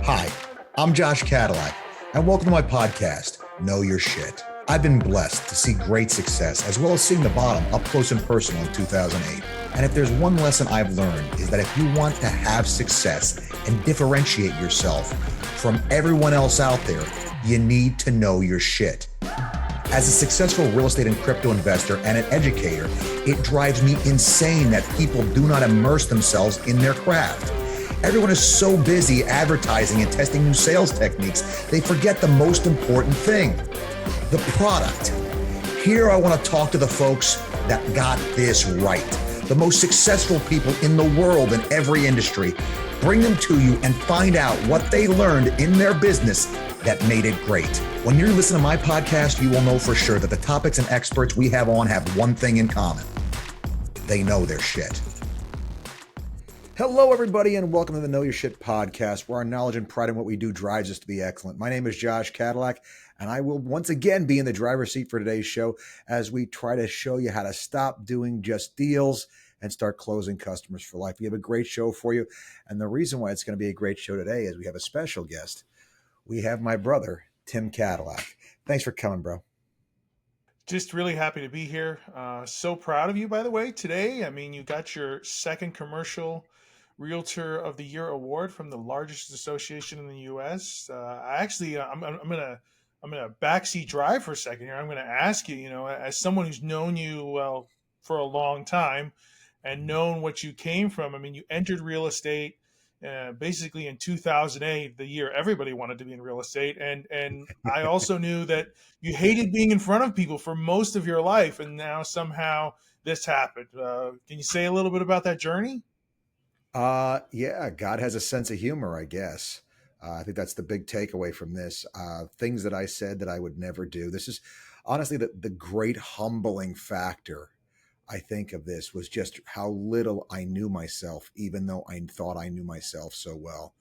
Hi, I'm Josh Cadillac, and welcome to my podcast, Know Your Shit. I've been blessed to see great success, as well as seeing the bottom up close and personal in 2008. And if there's one lesson I've learned, is that if you want to have success and differentiate yourself from everyone else out there, you need to know your shit. As a successful real estate and crypto investor and an educator, it drives me insane that people do not immerse themselves in their craft. Everyone is so busy advertising and testing new sales techniques, they forget the most important thing, the product. Here I want to talk to the folks that got this right, the most successful people in the world in every industry. Bring them to you and find out what they learned in their business that made it great. When you listen to my podcast, you will know for sure that the topics and experts we have on have one thing in common. They know their shit. Hello, everybody, and welcome to the Know Your Shit podcast, where our knowledge and pride in what we do drives us to be excellent. My name is Josh Cadillac, and I will once again be in the driver's seat for today's show as we try to show you how to stop doing just deals and start closing customers for life. We have a great show for you, and the reason why it's going to be a great show today is we have a special guest. We have my brother, Tim Cadillac. Thanks for coming, bro. Just really happy to be here. So proud of you, by the way, today. I mean, you got your second commercial Realtor of the Year award from the largest association in the U.S. I'm gonna backseat drive for a second here. I'm gonna ask you, as someone who's known you for a long time and known what you came from. I mean, you entered real estate basically in 2008, the year everybody wanted to be in real estate, and I also knew that you hated being in front of people for most of your life, and now somehow this happened. Can you say a little bit about that journey? Yeah, God has a sense of humor, I guess. I think that's the big takeaway from this. Things that I said that I would never do. This is honestly the great humbling factor, I think, of this was just how little I knew myself, even though I thought I knew myself so well.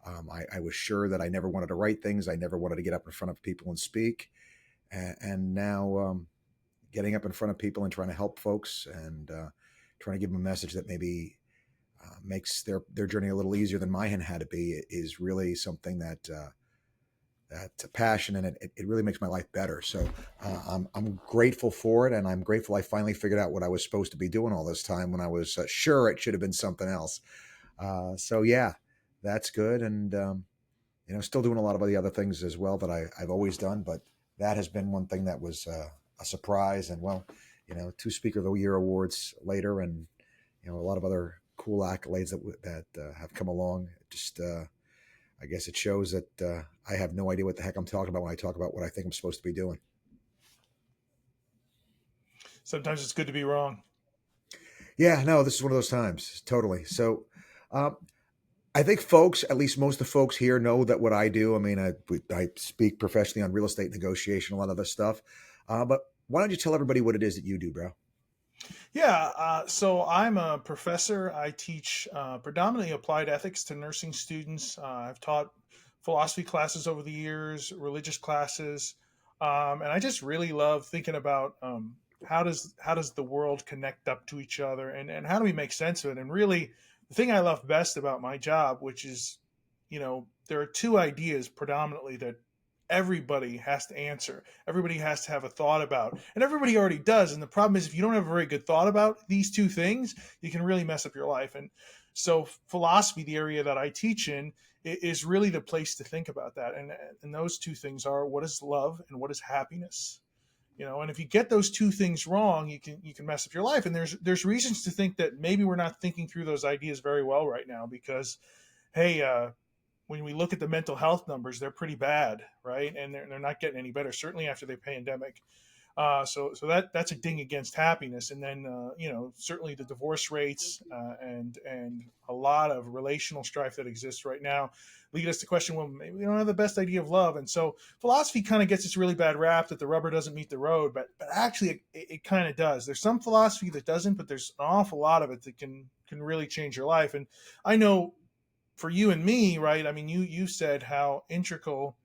I was sure that I never wanted to write things. I never wanted to get up in front of people and speak. And now getting up in front of people and trying to help folks and trying to give them a message that maybe makes their journey a little easier than mine had to be is really something that's a passion, and it really makes my life better. So I'm grateful for it, and I'm grateful I finally figured out what I was supposed to be doing all this time when I was sure it should have been something else. So yeah, that's good, and still doing a lot of the other things as well that I've always done, but that has been one thing that was a surprise. And two Speaker of the Year awards later, and a lot of other cool accolades that have come along. Just I guess it shows that I have no idea what the heck I'm talking about when I talk about what I think I'm supposed to be doing. Sometimes it's good to be wrong. Yeah, no, this is one of those times. Totally. So I think folks, at least most of the folks here, know that what I do. I mean, I speak professionally on real estate negotiation, a lot of this stuff. But why don't you tell everybody what it is that you do, bro? Yeah, so I'm a professor. I teach predominantly applied ethics to nursing students. I've taught philosophy classes over the years, religious classes, and I just really love thinking about how does the world connect up to each other, and how do we make sense of it? And really, the thing I love best about my job, which is, there are two ideas predominantly that everybody has to answer. Everybody has to have a thought about, and everybody already does. And the problem is, if you don't have a very good thought about these two things, you can really mess up your life. And so philosophy, the area that I teach in, is really the place to think about that. And those two things are, what is love and what is happiness? And if you get those two things wrong, you can mess up your life. And there's reasons to think that maybe we're not thinking through those ideas very well right now, because, hey, when we look at the mental health numbers, they're pretty bad, right? And they're not getting any better, certainly after the pandemic. So that's a ding against happiness. And then, certainly the divorce rates and a lot of relational strife that exists right now lead us to question, well, maybe we don't have the best idea of love. And so philosophy kind of gets this really bad rap that the rubber doesn't meet the road, but actually it kind of does. There's some philosophy that doesn't, but there's an awful lot of it that can really change your life. And I know, for you and me, right? I mean, you said how integral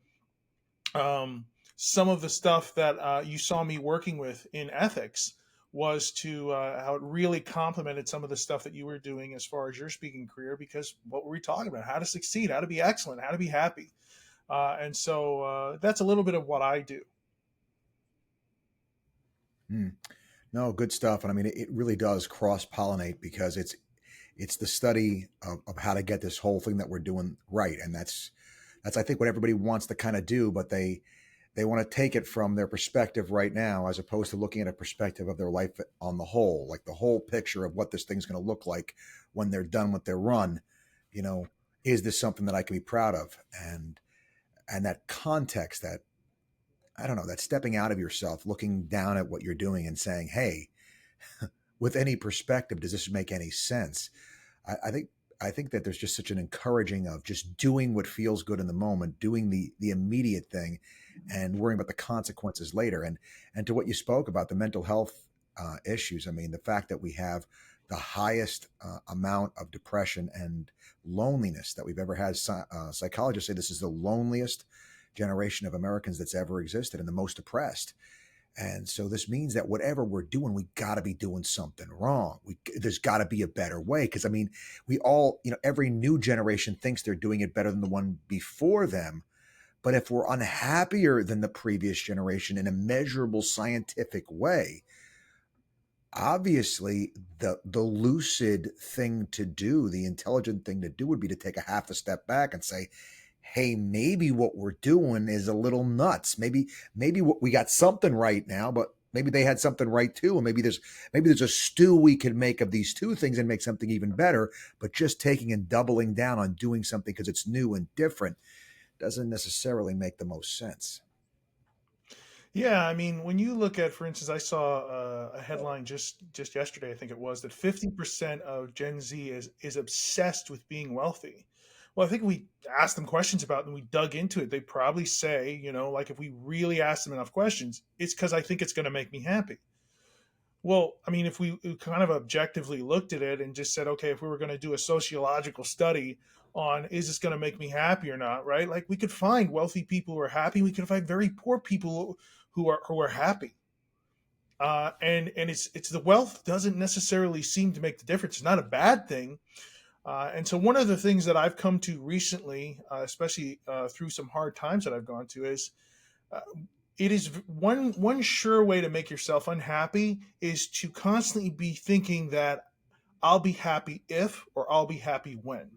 some of the stuff that you saw me working with in ethics was to how it really complemented some of the stuff that you were doing as far as your speaking career. Because what were we talking about? How to succeed, how to be excellent, how to be happy. And so that's a little bit of what I do. Hmm. No, good stuff. And I mean, it really does cross pollinate because it's the study of how to get this whole thing that we're doing right, and that's I think what everybody wants to kind of do, but they want to take it from their perspective right now as opposed to looking at a perspective of their life on the whole, like the whole picture of what this thing's going to look like when they're done with their run. You know, is this something that I can be proud of? And that context, that I don't know, that stepping out of yourself, looking down at what you're doing and saying, hey, with any perspective, does this make any sense? I think that there's just such an encouraging of just doing what feels good in the moment, doing the immediate thing, and worrying about the consequences later. And to what you spoke about, the mental health issues. I mean, the fact that we have the highest amount of depression and loneliness that we've ever had. Psychologists say this is the loneliest generation of Americans that's ever existed and the most depressed. And so this means that whatever we're doing, we got to be doing something wrong. There's got to be a better way. Because I mean, we all, every new generation thinks they're doing it better than the one before them. But if we're unhappier than the previous generation in a measurable scientific way, obviously the lucid thing to do, the intelligent thing to do would be to take a half a step back and say, hey, maybe what we're doing is a little nuts. Maybe what we got something right now, but maybe they had something right too. And maybe there's a stew we could make of these two things and make something even better. But just taking and doubling down on doing something because it's new and different doesn't necessarily make the most sense. Yeah, I mean, when you look at, for instance, I saw a headline just yesterday, I think it was, that 50% of Gen Z is obsessed with being wealthy. Well, I think we asked them questions about it and we dug into it. They probably say, like if we really ask them enough questions, it's because I think it's going to make me happy. Well, I mean, if we kind of objectively looked at it and just said, okay, if we were going to do a sociological study on is this going to make me happy or not, right? Like we could find wealthy people who are happy, we could find very poor people who are happy. And it's the wealth doesn't necessarily seem to make the difference. It's not a bad thing. And so one of the things that I've come to recently, especially through some hard times that I've gone to, is uh, it is one sure way to make yourself unhappy is to constantly be thinking that I'll be happy if or I'll be happy when.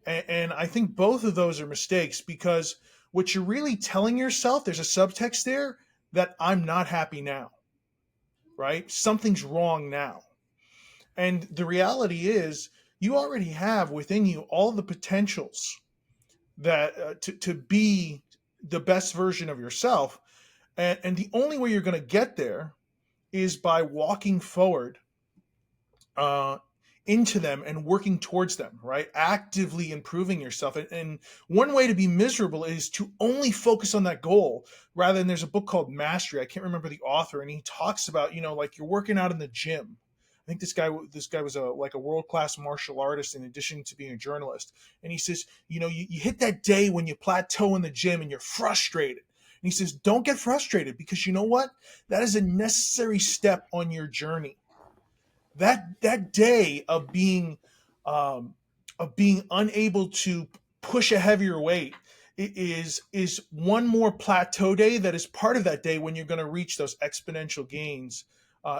And I think both of those are mistakes because what you're really telling yourself, there's a subtext there that I'm not happy now, right? Something's wrong now. And the reality is, you already have within you all the potentials that to be the best version of yourself. And the only way you're going to get there is by walking forward uh, into them and working towards them, right? Actively improving yourself. And one way to be miserable is to only focus on that goal rather than there's a book called Mastery. I can't remember the author, and he talks about, like you're working out in the gym. I think this guy was a world class martial artist in addition to being a journalist. And he says, you hit that day when you plateau in the gym and you're frustrated. And he says, don't get frustrated because you know what? That is a necessary step on your journey. That day of being unable to push a heavier weight is one more plateau day that is part of that day when you're going to reach those exponential gains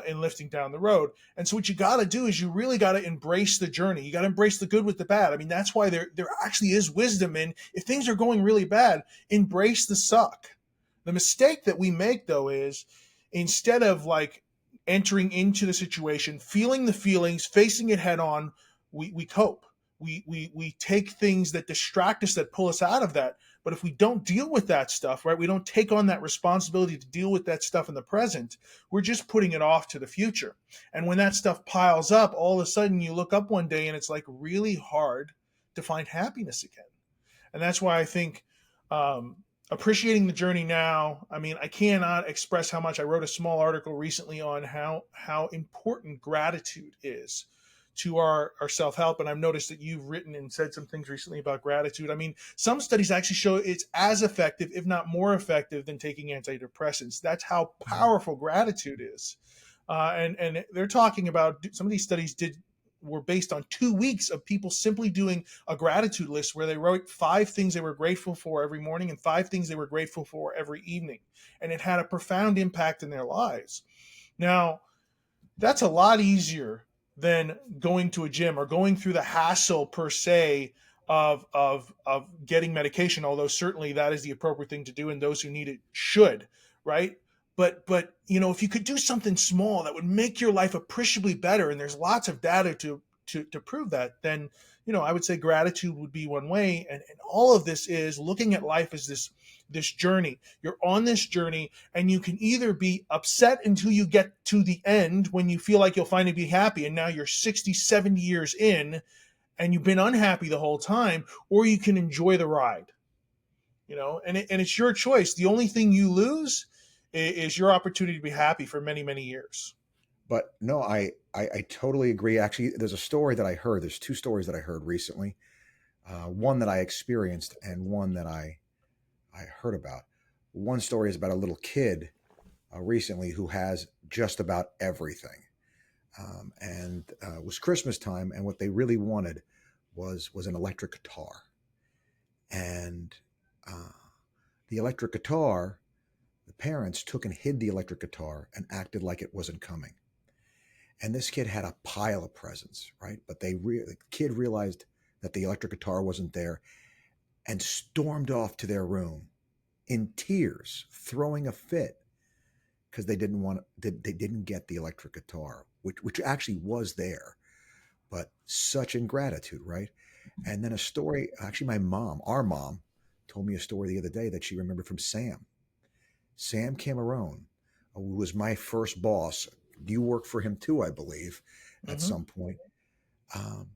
in lifting down the road. And so what you got to do is you really got to embrace the journey. You got to embrace the good with the bad. I mean, that's why there actually is wisdom in, if things are going really bad, embrace the suck. The mistake that we make though is, instead of like entering into the situation, feeling the feelings, facing it head on, we cope. We take things that distract us, that pull us out of that. But if we don't deal with that stuff, right, we don't take on that responsibility to deal with that stuff in the present, we're just putting it off to the future. And when that stuff piles up, all of a sudden you look up one day and it's like really hard to find happiness again. And that's why I think appreciating the journey now. I mean, I cannot express how much. I wrote a small article recently on how important gratitude is to our self-help, and I've noticed that you've written and said some things recently about gratitude. I mean, some studies actually show it's as effective, if not more effective, than taking antidepressants. That's how powerful gratitude is. And they're talking about some of these studies were based on 2 weeks of people simply doing a gratitude list where they wrote 5 things they were grateful for every morning and 5 things they were grateful for every evening, and it had a profound impact in their lives. Now, that's a lot easier than going to a gym or going through the hassle per se of getting medication, although certainly that is the appropriate thing to do and those who need it should, right? But if you could do something small that would make your life appreciably better, and there's lots of data to prove that, then I would say gratitude would be one way. And all of this is looking at life as this journey. You're on this journey, and you can either be upset until you get to the end when you feel like you'll finally be happy, and now you're 60, 70 years in and you've been unhappy the whole time, or you can enjoy the ride. And it's your choice. The only thing you lose is your opportunity to be happy for many, many years. But no, I totally agree. Actually, there's a story that I heard. There's two stories that I heard recently. One that I experienced and one that I heard about. One story is about a little kid recently who has just about everything. And it was Christmas time, and what they really wanted was an electric guitar. And uh, the electric guitar, the parents took and hid the electric guitar and acted like it wasn't coming. And this kid had a pile of presents, right? But the kid realized that the electric guitar wasn't there and stormed off to their room in tears, throwing a fit because they didn't get the electric guitar, which actually was there, but such ingratitude, right? And then a story, actually, our mom, told me a story the other day that she remembered from Sam. Sam Cameron, who was my first boss. You worked for him too, I believe, at Mm-hmm. some point. Um,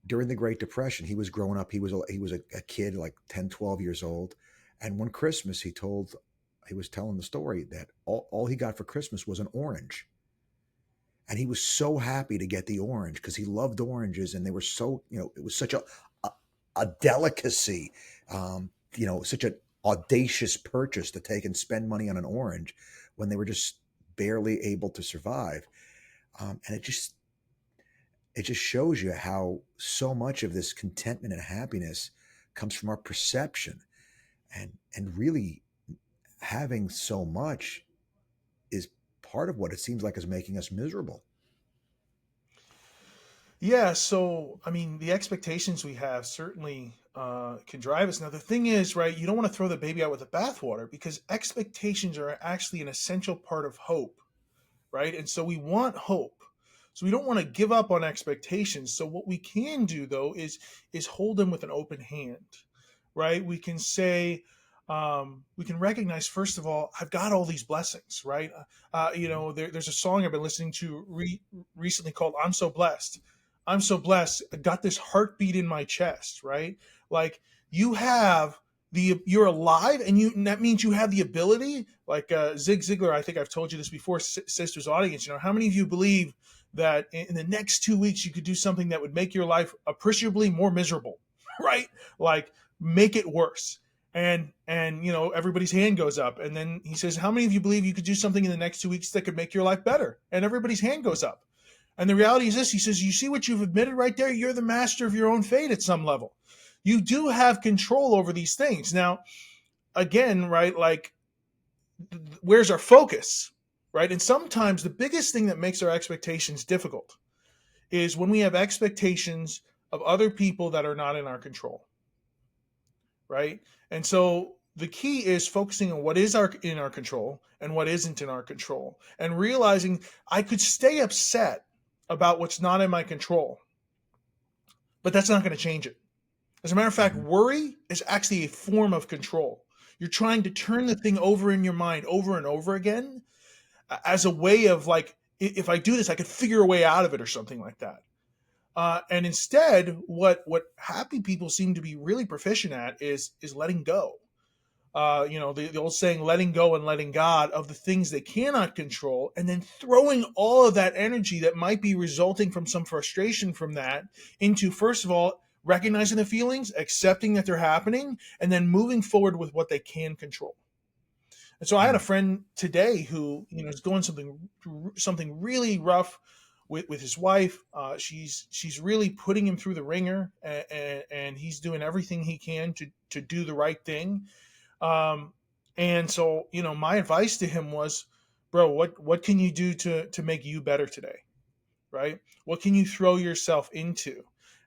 During the Great Depression, he was growing up. He was a kid, like 10, 12 years old. And one Christmas, he was telling the story that all he got for Christmas was an orange. And he was so happy to get the orange because he loved oranges, and they were so, it was such a, a delicacy, such an audacious purchase to take and spend money on an orange when they were just barely able to survive. And it just shows you how so much of this contentment and happiness comes from our perception, and really having so much is part of what it seems like is making us miserable. Yeah, so I mean, the expectations we have certainly can drive us. Now, the thing is, right, you don't want to throw the baby out with the bathwater because expectations are actually an essential part of hope, right? And so we want hope. So we don't want to give up on expectations. So what we can do though is hold them with an open hand, right? We can say, we can recognize first of all, I've got all these blessings, right? There's a song I've been listening to recently called "I'm So Blessed." I'm so blessed. I got this heartbeat in my chest, right? Like you have you're alive, and that means you have the ability, like Zig Ziglar, I think I've told you this before, says to his audience, how many of you believe that in the next 2 weeks you could do something that would make your life appreciably more miserable, right? Like make it worse. And everybody's hand goes up, and then he says, how many of you believe you could do something in the next 2 weeks that could make your life better? And everybody's hand goes up. And the reality is this, he says, you see what you've admitted right there? You're the master of your own fate at some level. You do have control over these things. Now, again, right, like where's our focus, right? And sometimes the biggest thing that makes our expectations difficult is when we have expectations of other people that are not in our control, right? And so the key is focusing on what is in our control and what isn't in our control, and realizing I could stay upset about what's not in my control, but that's not going to change it. As a matter of fact, Mhm. worry is actually a form of control. You're trying to turn the thing over in your mind over and over again as a way of like, if I do this, I could figure a way out of it or something like that. And instead, what happy people seem to be really proficient at is letting go. The old saying, letting go and letting God of the things they cannot control, and then throwing all of that energy that might be resulting from some frustration from that into, first of all, recognizing the feelings, accepting that they're happening, and then moving forward with what they can control. And so I had a Mm. friend today who, is going something really rough with his wife. She's really putting him through the ringer, and he's doing everything he can to do the right thing. Um, and so, my advice to him was, bro, what can you do to make you better today? Right? What can you throw yourself into?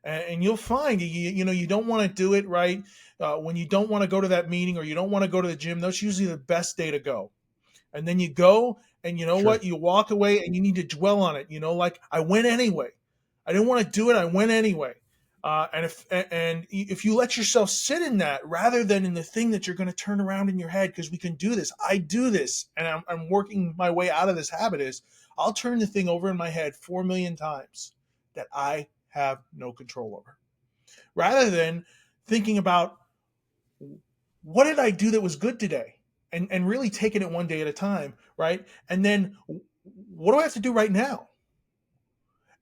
And you'll find you don't want to do it right when you don't want to go to that meeting or you don't want to go to the gym. That's usually the best day to go. And then you go, and you know Sure. what? You walk away and you need to dwell on it. Like, I went anyway. I didn't want to do it. I went anyway. And if you let yourself sit in that rather than in the thing that you're going to turn around in your head, because we can do this. I do this, and I'm working my way out of this habit. Is I'll turn the thing over in my head 4 million times that I have no control over, rather than thinking about what did I do that was good today, and really taking it one day at a time, right? And then what do I have to do right now?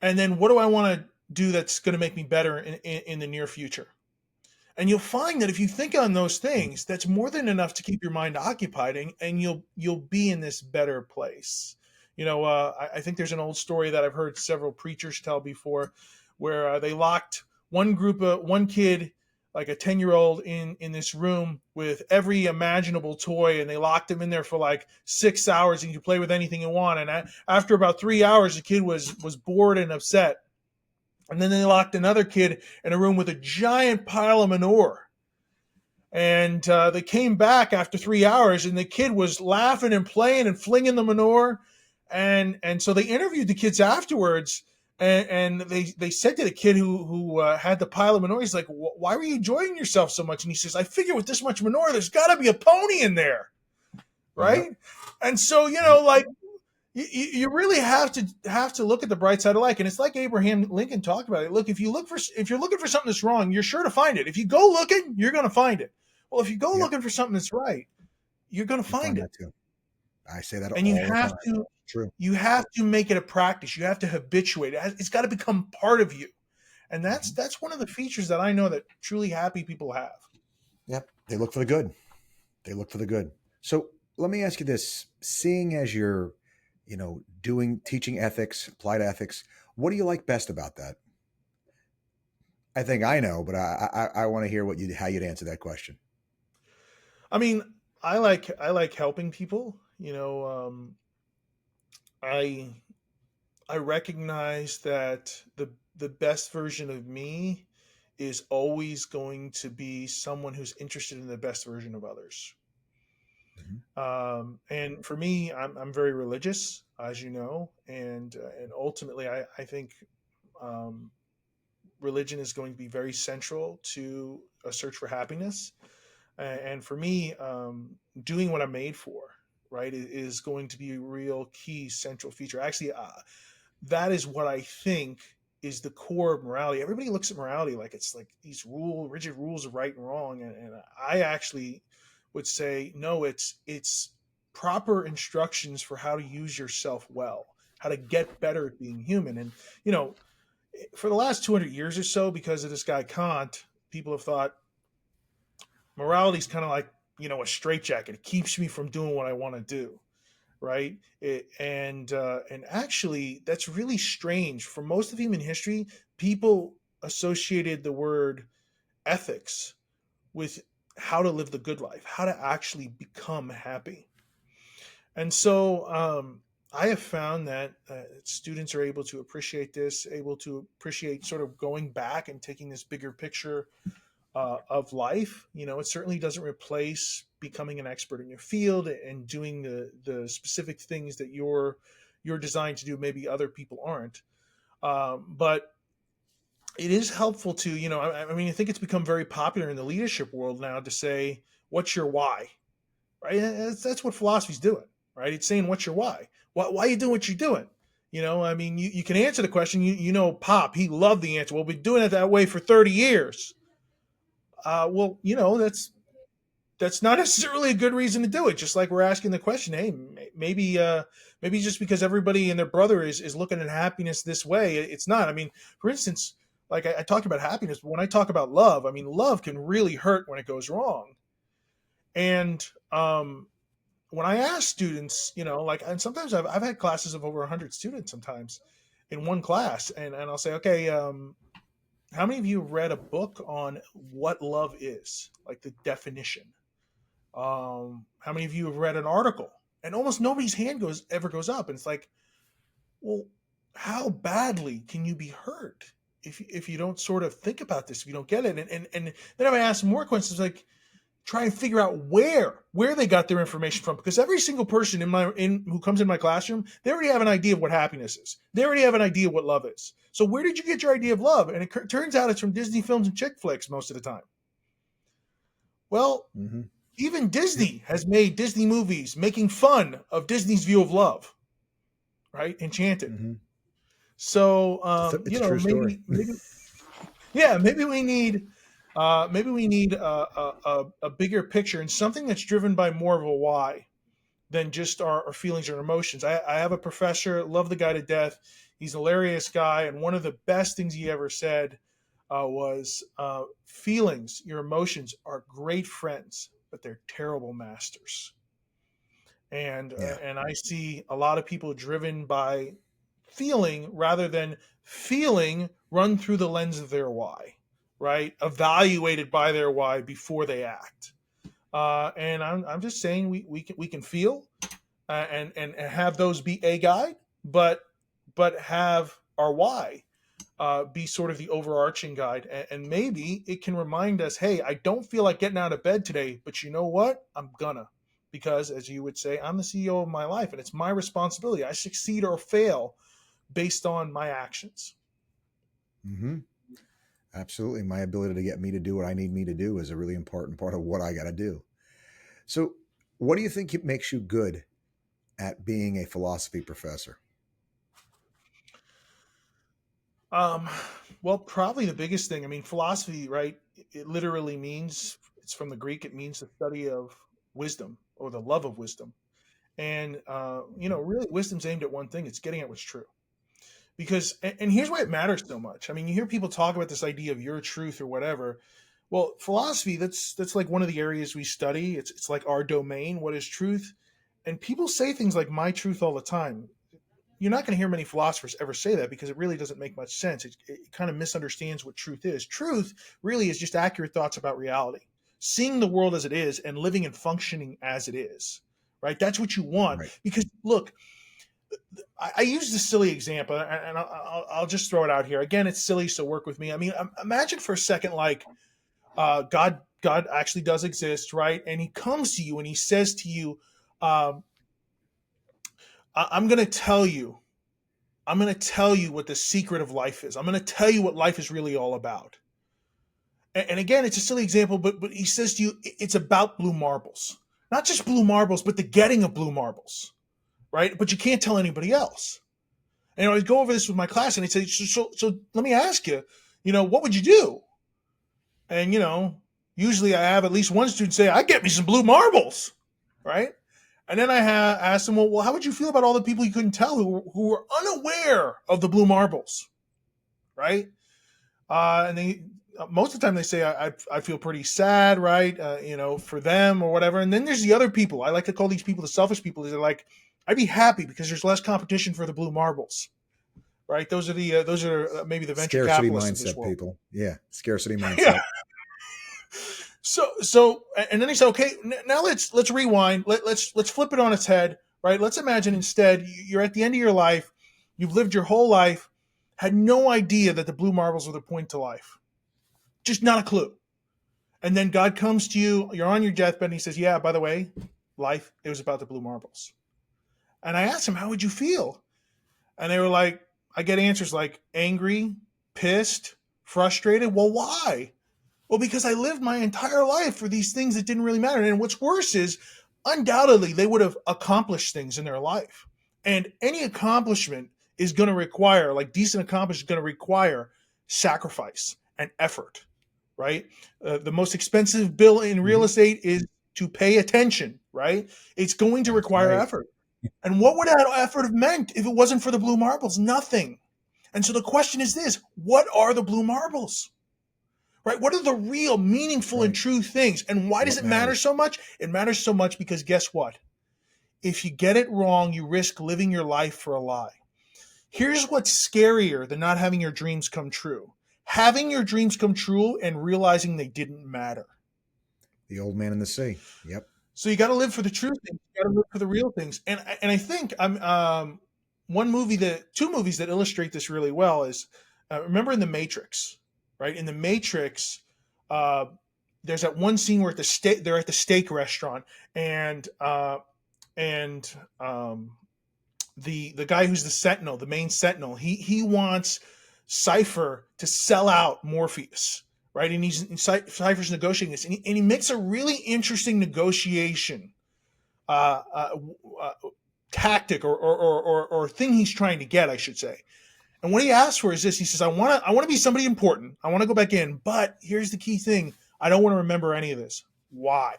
And then what do I want to do that's going to make me better in the near future? And you'll find that if you think on those Mm. things, that's more than enough to keep your mind occupied, and you'll be in this better place. I think there's an old story that I've heard several preachers tell before, where they locked one kid, like a 10-year-old, in this room with every imaginable toy, and they locked him in there for like 6 hours, and you play with anything you want. And after about 3 hours, the kid was bored and upset. And then they locked another kid in a room with a giant pile of manure. And they came back after 3 hours, and the kid was laughing and playing and flinging the manure. And so they interviewed the kids afterwards, and they said to the kid who had the pile of manure, he's like, "Why were you enjoying yourself so much?" And he says, "I figure with this much manure, there's got to be a pony in there, Yep. right?" And so, Yep. like, you really have to look at the bright side of life. And it's like Abraham Lincoln talked about it. Look, if you're looking for something that's wrong, you're sure to find it. If you go looking, you're going to find it. Well, if you go Yep. looking for something that's right, you're going to You find find it. that too. I say that And you all the have time. to True. you have to make it a practice. You have to habituate it. It's got to become part of you. And that's Mhm. that's one of the features that I know that truly happy people have. Yep. They look for the good. They look for the good. So let me ask you this: seeing as you're, doing teaching ethics, applied ethics, what do you like best about that? I think I know, but I want to hear how you'd answer that question. I mean, I like helping people. I I recognize that the best version of me is always going to be someone who's interested in the best version of others. Mhm. And for me, I'm very religious, as you know, and ultimately, I think um, religion is going to be very central to a search for happiness. And for me, doing what I'm made for, right, is going to be a real key central feature. Actually, that is what I think is the core of morality. Everybody looks at morality like it's like these rigid rules of right and wrong, and I actually would say no. It's proper instructions for how to use yourself well, how to get better at being human. And you know, for the last 200 years or so, because of this guy Kant, people have thought morality is kind of like a straitjacket. It keeps me from doing what I want to do, right? And actually, that's really strange. For most of human history, people associated the word ethics with how to live the good life, how to actually become happy. And so I have found that students are able to appreciate this, able to appreciate sort of going back and taking this bigger picture of life. It certainly doesn't replace becoming an expert in your field and doing the specific things that you're designed to do. Maybe other people aren't, but it is helpful to I mean, I think it's become very popular in the leadership world now to say, "What's your why?" Right? That's what philosophy's doing, right? It's saying, "What's your why? Why are you doing what you're doing?" I mean, you can answer the question. Pop, he loved the answer. Well, we've been doing it that way for 30 years. Well, that's not necessarily a good reason to do it. Just like we're asking the question, hey, maybe just because everybody and their brother is looking at happiness this way, it's not. I mean, for instance, like I talked about happiness, but when I talk about love, I mean, love can really hurt when it goes wrong. And when I ask students, like, and sometimes I've had classes of over 100 students sometimes in one class, and I'll say, okay, how many of you have read a book on what love is, like the definition? How many of you have read an article? And almost nobody's hand ever goes up, and it's like, well, how badly can you be hurt if you don't sort of think about this, if you don't get it? And then I ask more questions, like, try and figure out where they got their information from, because every single person who comes in my classroom, they already have an idea of what happiness is. They already have an idea of what love is. So where did you get your idea of love? And it turns out it's from Disney films and chick flicks most of the time. Well, Mm-hmm. even Yep. Disney has made Disney movies making fun of Disney's view of love, right? Enchanted. Mm-hmm. So It's a true story. maybe yeah, maybe we need a bigger picture and something that's driven by more of a why than just our feelings or emotions. I have a professor, love the guy to death. He's a hilarious guy, and one of the best things he ever said was, feelings, your emotions are great friends, but they're terrible masters. Yeah. And I see a lot of people driven by feeling rather than feeling run through the lens of their why, right? Evaluated by their why before they act. And I'm just saying we can feel, and have those be a guide, but have our why be sort of the overarching guide, and maybe it can remind us, hey, I don't feel like getting out of bed today, but you know what? I'm gonna, because as you would say, I'm the CEO of my life, and it's my responsibility. I succeed or fail based on my actions. Mm-hmm. Absolutely. My ability to get me to do what I need me to do is a really important part of what I got to do. So, what do you think it makes you good at being a philosophy professor? Um, well, probably the biggest thing. I mean, philosophy, right? It literally means, it's from the Greek. It means the study of wisdom or the love of wisdom. And really, wisdom's aimed at one thing. It's getting at what's true. Because, and here's why it matters so much. I mean, you hear people talk about this idea of your truth or whatever. Well, philosophy, that's like one of the areas we study. It's like our domain. What is truth? And people say things like my truth all the time. You're not going to hear many philosophers ever say that, because it really doesn't make much sense. It kind of misunderstands what truth is. Truth really is just accurate thoughts about reality, seeing the world as it is and living and functioning as it is, right? That's what you want. Right. Because look, I use this silly example, and I'll just throw it out here. Again, it's silly, so work with me. I mean, imagine for a second, like, God actually does exist, right? And he comes to you and he says to you, um, I'm going to tell you I'm going to tell you what the secret of life is. I'm going to tell you what life is really all about. And again, it's a silly example, but he says to you, it's about blue marbles. Not just blue marbles, but the getting of blue marbles, right? But you can't tell anybody else. And I would go over this with my class, and I'd say, so let me ask you, what would you do? And, usually I have at least one student say, I get me some blue marbles, right? And then I asked them, well, how would you feel about all the people you couldn't tell who were unaware of the blue marbles, right? And they most of the time they say I feel pretty sad, right? For them or whatever. And then there's the other people. I like to call these people the selfish people. They're like, I'd be happy because there's less competition for the blue marbles, right? Those are maybe the venture Scarcity capitalists of this mindset, world. people. Yeah. Scarcity Yeah. mindset. So, and then he said, okay, now let's rewind. Let's flip it on its head, right? Let's imagine instead you're at the end of your life. You've lived your whole life, had no idea that the blue marbles were the point to life, just not a clue. And then God comes to you. You're on your deathbed, and He says, "Yeah, by the way, life, it was about the blue marbles." And I asked him, "How would you feel?" And they were like, I get answers like angry, pissed, frustrated. Well, why? Well, because I lived my entire life for these things that didn't really matter. And what's worse is, undoubtedly, they would have accomplished things in their life. And any accomplishment is going to require, like decent accomplishment, is going to require sacrifice and effort, right? The most expensive bill in real Mhm. estate is to pay attention, right? It's going to That's require right. effort. And what would that effort have meant if it wasn't for the blue marbles? Nothing. And so the question is this: what are the blue marbles? Right? What are the real, That's meaningful, and right. true things? And why does What it matter matters? so much? It matters so much because guess what? If you get it wrong, you risk living your life for a lie. Here's what's scarier than not having your dreams come true: having your dreams come true and realizing they didn't matter. The old man in the sea. Yep. So you got to live for the true things. You got to live for the real things. And I think I'm two movies that illustrate this really well is remember in the Matrix, right? In the Matrix, uh, there's that one scene where they're at the steak restaurant, and and the guy who's the Sentinel, the main Sentinel, he wants Cypher to sell out Morpheus, right? And Cypher's negotiating this, and he makes a really interesting negotiation uh, uh, uh, tactic or thing he's trying to get, I should say. And what he asks for is this: he says, I want to be somebody important. I want to go back in, but here's the key thing: I don't want to remember any of this. Why?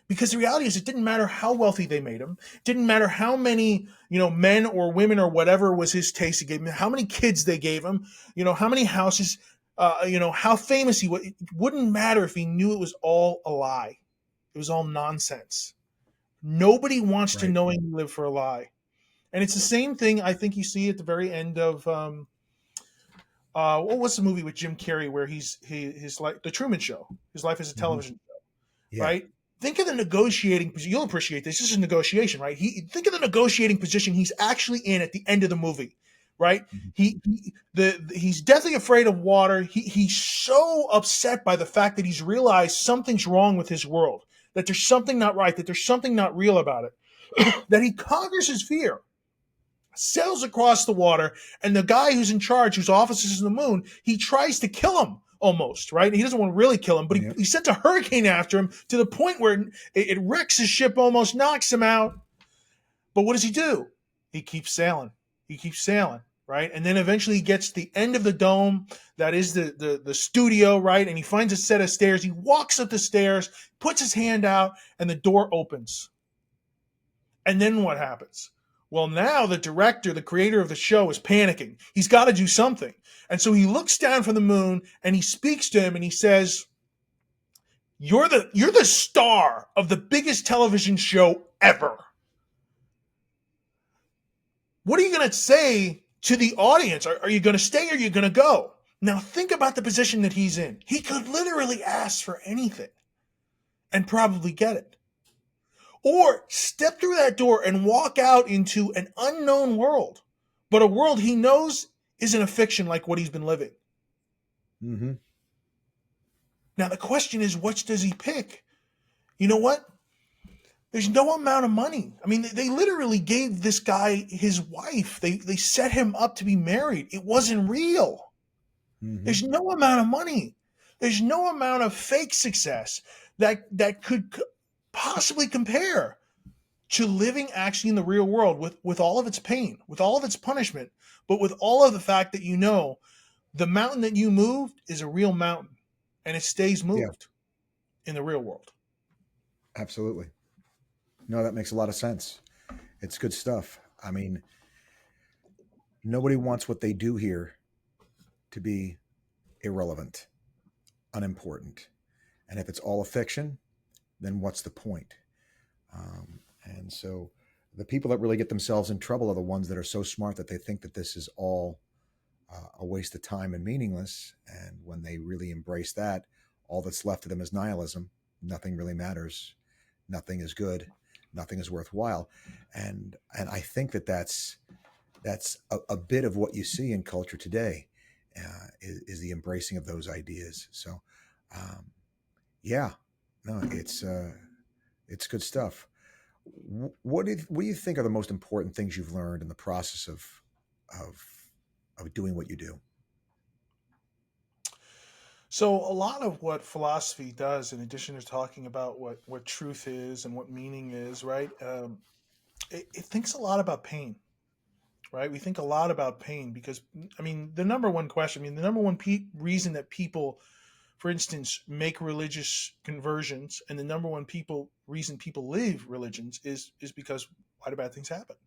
Because the reality is, it didn't matter how wealthy they made him. It didn't matter how many, men or women or whatever was his taste he gave him, how many kids they gave him, how many houses, how famous he was. It wouldn't matter if he knew it was all a lie. It was all nonsense. Nobody wants to Right. knowingly live for a lie. And it's the same thing I think you see at the very end of what was the movie with Jim Carrey where his life, The Truman Show, his life as a Hmm. television, Yeah. right? Think of the negotiating position. You'll appreciate this. This is negotiation, right? Think of the negotiating position he's actually in at the end of the movie, right? Mhm. He's deathly afraid of water. He's so upset by the fact that he's realized something's wrong with his world, that there's something not right, that there's something not real about it, that he conquers his fear, sails across the water, and the guy who's in charge, whose office is in the moon, he tries to kill him almost, right? He doesn't want to really kill him, but Yep. he sends a hurricane after him to the point where it wrecks his ship, almost knocks him out. But what does he do? He keeps sailing. He keeps sailing, right? And then eventually he gets to the end of the dome, that is the studio, right? And he finds a set of stairs. He walks up the stairs, puts his hand out, and the door opens. And then what happens? Well, now the director, the creator of the show, is panicking. He's got to do something. And so he looks down from the moon and he speaks to him and he says, You're the star of the biggest television show ever. What are you going to say to the audience? Are you going to stay or are you going to go? Now think about the position that he's in. He could literally ask for anything and probably get it. Or step through that door and walk out into an unknown world, but a world he knows isn't a fiction like what he's been living. Hmm. Now, the question is, what does he pick? You know what? There's no amount of money. I mean, they literally gave this guy his wife. They set him up to be married. It wasn't real. Hmm. There's no amount of money. There's no amount of fake success that could possibly compare to living actually in the real world with all of its pain, with all of its punishment, but with all of the fact that the mountain that you moved is a real mountain and it stays Yeah. moved in the real world. Absolutely. No, that makes a lot of sense. It's good stuff. I mean, nobody wants what they do here to be irrelevant, unimportant. And if it's all a fiction, then what's the point? And so the people that really get themselves in trouble are the ones that are so smart that they think that this is all a waste of time and meaningless. And when they really embrace that, all that's left of them is nihilism. Nothing really matters. Nothing is good. Nothing is worthwhile. And I think that that's a bit of what you see in culture today, is the embracing of those ideas. So, um, yeah, no, it's good stuff. What do you think are the most important things you've learned in the process of of doing what you do? So a lot of what philosophy does, in addition to talking about what truth is and what meaning is, right? It thinks a lot about pain, right? We think a lot about pain because, I mean, the number one question, I mean, the number one reason that people, for instance, make religious conversions, and the number one reason people leave religions is because why do bad things happen,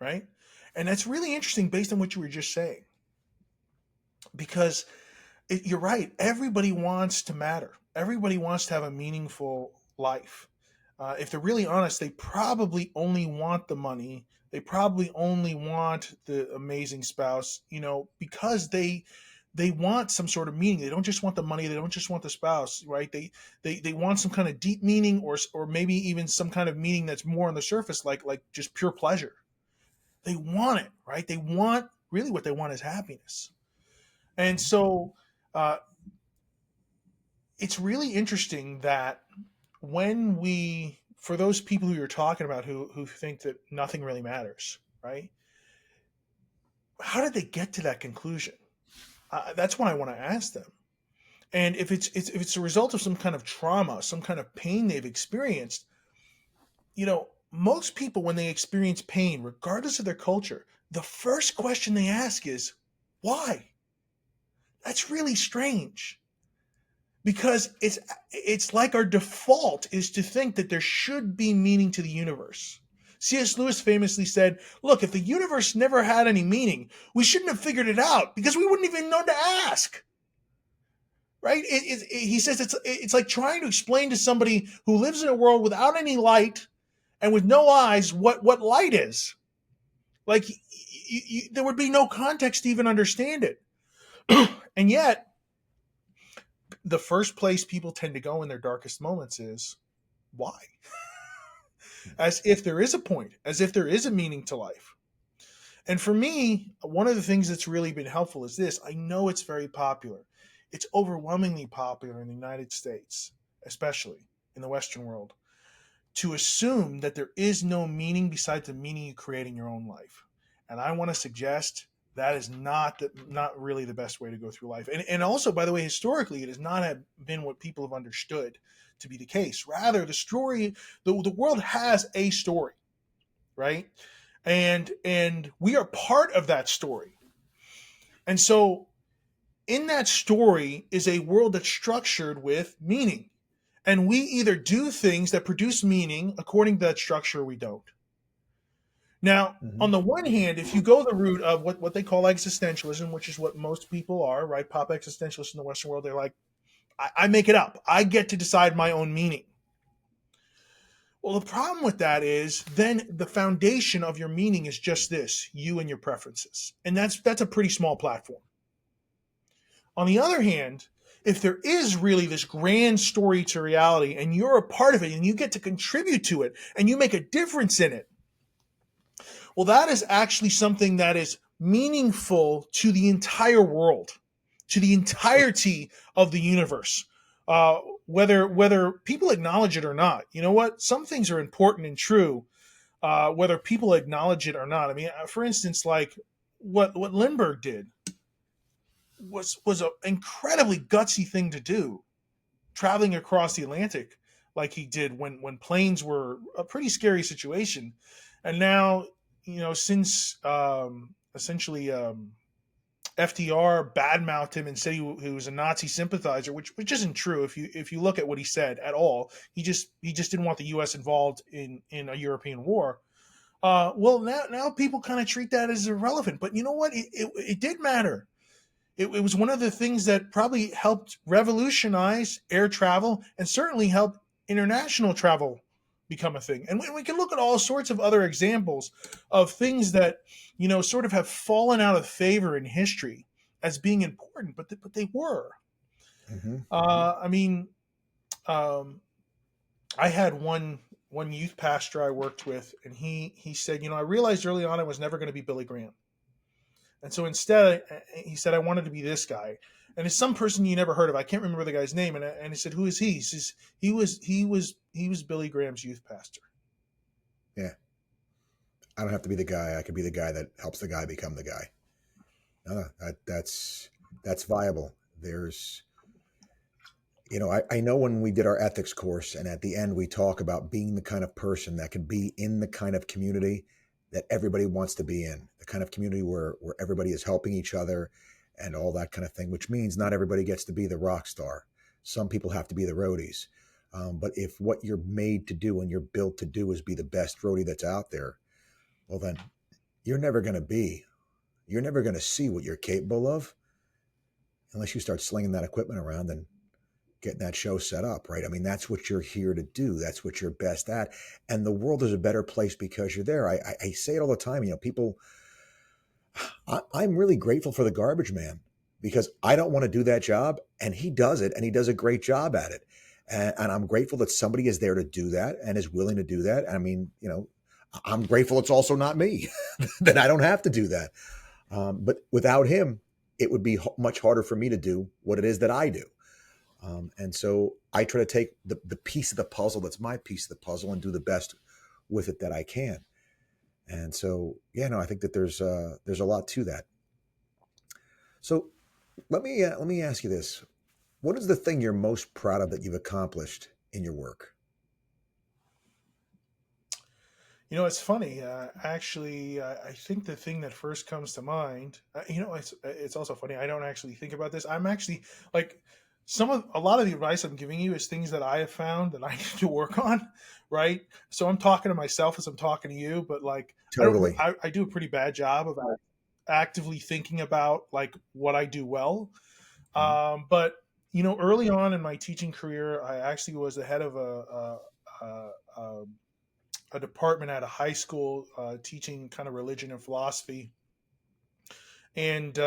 right? And that's really interesting based on what you were just saying, because you're right. Everybody wants to matter. Everybody wants to have a meaningful life. If they're really honest, they probably only want the money. They probably only want the amazing spouse, because they want some sort of meaning. They don't just want the money. They don't just want the spouse, right? They want some kind of deep meaning, or maybe even some kind of meaning that's more on the surface, like just pure pleasure. They want it, right? They want really what they want is happiness. And so uh, it's really interesting that when we, for those people who you're talking about who think that nothing really matters, right? How did they get to that conclusion? That's what I want to ask them. And if it's a result of some kind of trauma, some kind of pain they've experienced, most people when they experience pain, regardless of their culture, the first question they ask is, why? That's really strange, because it's like our default is to think that there should be meaning to the universe. C.S. Lewis famously said, "Look, if the universe never had any meaning, we shouldn't have figured it out because we wouldn't even know to ask." Right? He says it's like trying to explain to somebody who lives in a world without any light and with no eyes what light is. Like there would be no context to even understand it. And yet, the first place people tend to go in their darkest moments is why? As if there is a point, as if there is a meaning to life. And for me, one of the things that's really been helpful is this. I know it's very popular. It's overwhelmingly popular in the United States, especially in the Western world, to assume that there is no meaning besides the meaning you create in your own life. And I want to suggest that is not really the best way to go through life. And also, by the way, historically, it has not have been what people have understood to be the case. Rather, the world has a story, right? And we are part of that story. And so in that story is a world that's structured with meaning. And we either do things that produce meaning according to that structure, or we don't. Now, Mm-hmm. on the one hand, if you go the route of what they call existentialism, which is what most people are, right? Pop existentialists in the Western world, they're like, I make it up. I get to decide my own meaning. Well, the problem with that is then the foundation of your meaning is just this, you and your preferences. And that's a pretty small platform. On the other hand, if there is really this grand story to reality and you're a part of it and you get to contribute to it and you make a difference in it, well, that is actually something that is meaningful to the entire world, to the entirety of the universe. Uh, whether people acknowledge it or not, you know what? Some things are important and true, whether people acknowledge it or not. I mean, for instance, like what Lindbergh did was an incredibly gutsy thing to do, traveling across the Atlantic like he did when planes were a pretty scary situation. And now, since essentially FDR badmouthed him and said he was a Nazi sympathizer, which isn't true if you look at what he said at all. He just didn't want the U.S. involved in a European war. Well, now people kind of treat that as irrelevant, but you know what? It did matter. It was one of the things that probably helped revolutionize air travel and certainly helped international travel become a thing. And we can look at all sorts of other examples of things that, sort of have fallen out of favor in history as being important, but they were. Mm-hmm. I mean, um, I had one youth pastor I worked with, and he said, I realized early on I was never going to be Billy Graham. And so instead, he said, I wanted to be this guy. And it's some person you never heard of. I can't remember the guy's name. And he said, who is he? He says, he was Billy Graham's youth pastor. Yeah. I don't have to be the guy. I could be the guy that helps the guy become the guy. No, that's viable. There's, I know when we did our ethics course and at the end we talk about being the kind of person that can be in the kind of community that everybody wants to be in, the kind of community where everybody is helping each other and all that kind of thing, which means not everybody gets to be the rock star. Some people have to be the roadies. But if what you're made to do and you're built to do is be the best roadie that's out there, well, then you're never going to you're never going to see what you're capable of unless you start slinging that equipment around and getting that show set up, right? I mean, that's what you're here to do. That's what you're best at. And the world is a better place because you're there. I say it all the time. People, I'm really grateful for the garbage man because I don't want to do that job. And he does it and he does a great job at it. And I'm grateful that somebody is there to do that and is willing to do that. I mean, I'm grateful it's also not me that I don't have to do that. But without him, it would be much harder for me to do what it is that I do. And so I try to take the piece of the puzzle that's my piece of the puzzle and do the best with it that I can. And so, yeah, no, I think that there's a lot to that. So let me ask you this: what is the thing you're most proud of that you've accomplished in your work? It's funny. Actually, I think the thing that first comes to mind. It's also funny. I don't actually think about this. I'm actually like a lot of the advice I'm giving you is things that I have found that I need to work on. Right. So I'm talking to myself as I'm talking to you, but like I don't. Totally. I do a pretty bad job of actively thinking about like what I do well. Mhm. But early on in my teaching career, I actually was the head of a department at a high school teaching kind of religion and philosophy. And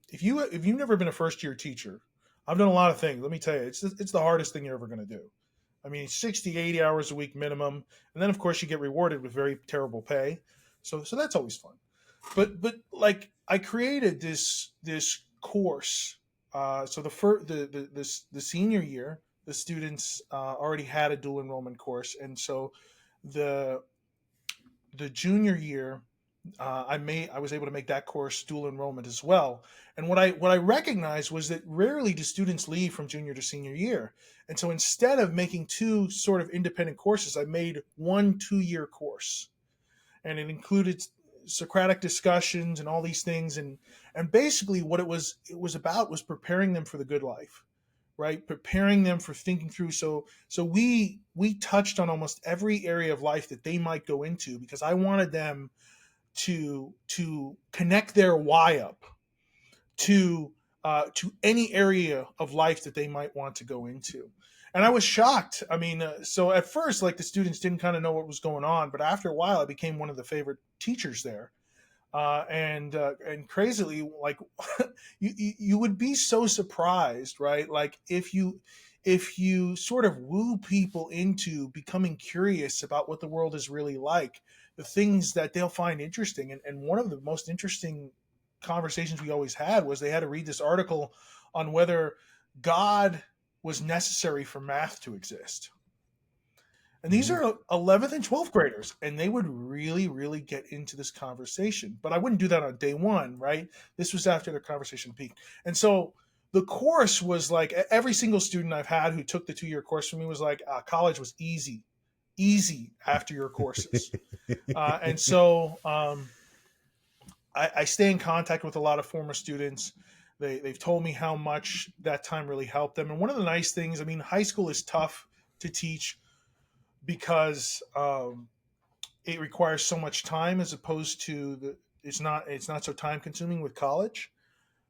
if you've never been a first year teacher, I've done a lot of things. Let me tell you, it's the hardest thing you're ever going to do. I mean, 60, 80 hours a week minimum, and then of course you get rewarded with very terrible pay. So that's always fun. But like I created this course. So the senior year, the students already had a dual enrollment course, and so the the junior year, I was able to make that course dual enrollment as well. And what I recognized was that rarely do students leave from junior to senior year. And so instead of making two sort of independent courses, I made one 2-year course, and it included Socratic discussions and all these things. And basically what it was about was preparing them for the good life, right? Preparing them for thinking through. So we touched on almost every area of life that they might go into because I wanted them to connect their why up to any area of life that they might want to go into. And I was shocked. I mean, so at first, like the students didn't kind of know what was going on, but after a while, I became one of the favorite teachers there. And crazily, like you would be so surprised, right? Like if you sort of woo people into becoming curious about what the world is really like, the things that they'll find interesting. And one of the most interesting conversations we always had was they had to read this article on whether God was necessary for math to exist. And these Mhm. are 11th and 12th graders, and they would really, really get into this conversation. But I wouldn't do that on day one, right? This was after the conversation peaked. And so the course was like every single student I've had who took the 2-year course from me was like, college was easy, easy after your courses. And so I stay in contact with a lot of former students. They've told me how much that time really helped them. And one of the nice things, I mean, high school is tough to teach because it requires so much time as opposed to it's not so time consuming with college.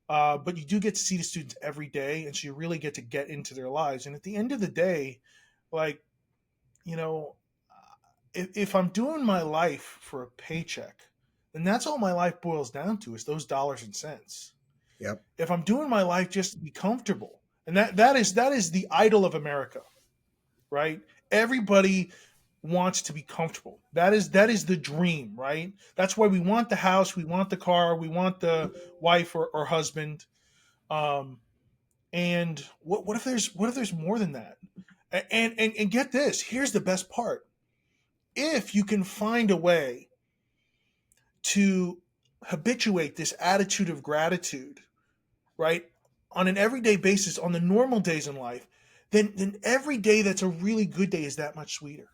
But you do get to see the students every day, and so you really get into their lives. And at the end of the day, like you know, if I'm doing my life for a paycheck, then that's all my life boils down to is those dollars and cents. Yep. If I'm doing my life just to be comfortable, and that is the idol of America, right? Everybody wants to be comfortable. That is the dream, right? That's why we want the house, we want the car, we want the wife or husband. Um, and what if there's more than that? And get this. Here's the best part. If you can find a way to habituate this attitude of gratitude, right, on an everyday basis, on the normal days in life, then every day that's a really good day is that much sweeter,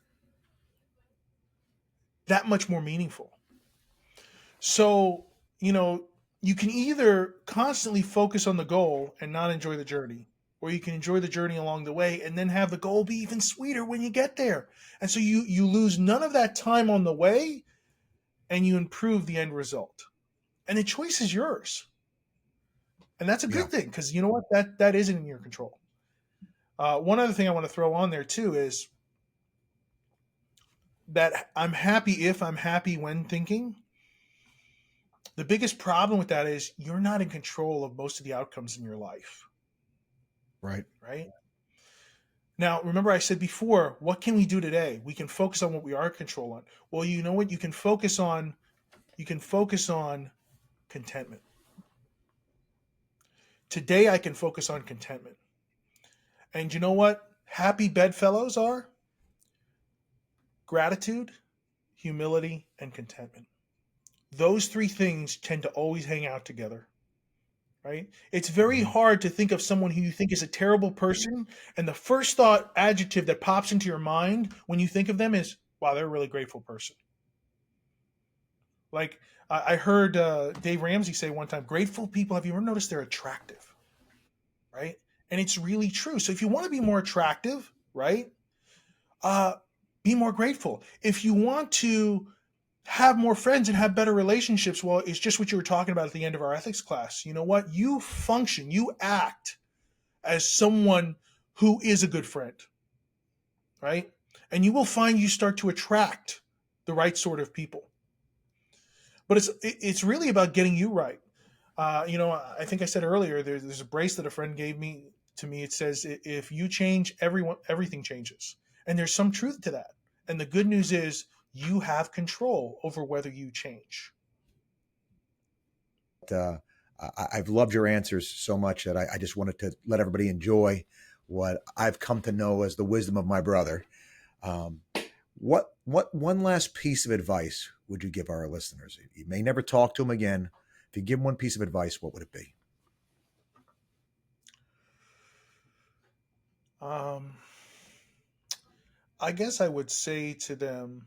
that much more meaningful. So, you know, you can either constantly focus on the goal and not enjoy the journey, or you can enjoy the journey along the way and then have the goal be even sweeter when you get there. And so you lose none of that time on the way and you improve the end result. And the choice is yours. And that's a Yeah. good thing because you know what? That isn't in your control. One other thing I want to throw on there too is that I'm happy if I'm happy when thinking. The biggest problem with that is you're not in control of most of the outcomes in your life, Right. right? Now, remember I said before, what can we do today? We can focus on what we are in control on. Well, you know what? You can focus on contentment. Today I can focus on contentment. And you know what? Happy bedfellows are gratitude, humility, and contentment. Those three things tend to always hang out together, right? It's very Mhm. hard to think of someone who you think is a terrible person, and the first thought adjective that pops into your mind when you think of them is, wow, they're a really grateful person. Like I heard Dave Ramsey say one time, grateful people, have you ever noticed they're attractive, right? And it's really true. So if you want to be more attractive, right, uh, be more grateful. If you want to have more friends and have better relationships, well, it's just what you were talking about at the end of our ethics class. You know what? You function, you act as someone who is a good friend, right? And you will find you start to attract the right sort of people. But it's really about getting you right. I think I said earlier there's a bracelet a friend gave me to me. It says if you change, everything changes, and there's some truth to that. And the good news is you have control over whether you change. uh, I've loved your answers so much that I just wanted to let everybody enjoy what I've come to know as the wisdom of my brother. Um, what one last piece of advice would you give our listeners? You may never talk to them again. If you give them one piece of advice, what would it be? Um, I guess I would say to them,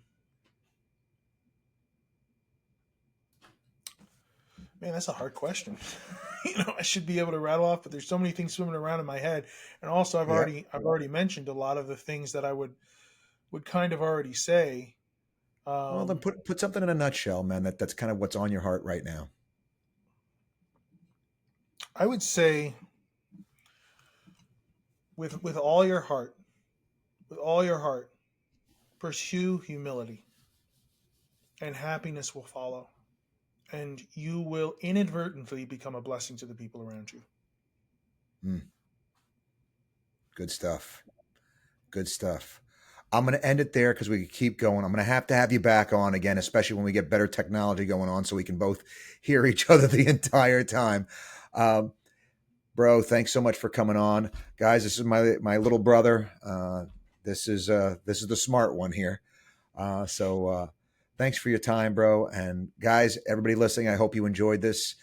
man, that's a hard question. I should be able to rattle off, but there's so many things swimming around in my head. And also, Yeah. I've already mentioned a lot of the things that I would kind of already say. Well, then Um, put something in a nutshell, man. That's kind of what's on your heart right now. I would say with all your heart, with all your heart, pursue humility, and happiness will follow, and you will inadvertently become a blessing to the people around you. Mm, good stuff. Good stuff. I'm going to end it there because we could keep going. I'm going to have you back on again, especially when we get better technology going on so we can both hear each other the entire time. Um, Bro, thanks so much for coming on. Guys, this is my little brother. This is the smart one here. Thanks for your time, bro. And guys, everybody listening, I hope you enjoyed this.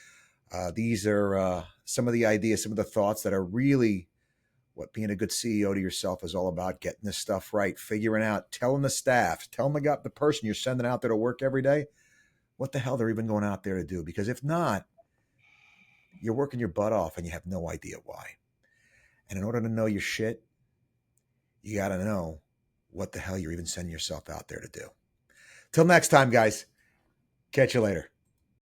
These are some of the ideas, some of the thoughts that are really what being a good CEO to yourself is all about, getting this stuff right, figuring out, telling the staff, telling the person you're sending out there to work every day what the hell they're even going out there to do. Because if not, you're working your butt off and you have no idea why. And in order to know your shit, you got to know what the hell you're even sending yourself out there to do. Till next time, guys. Catch you later.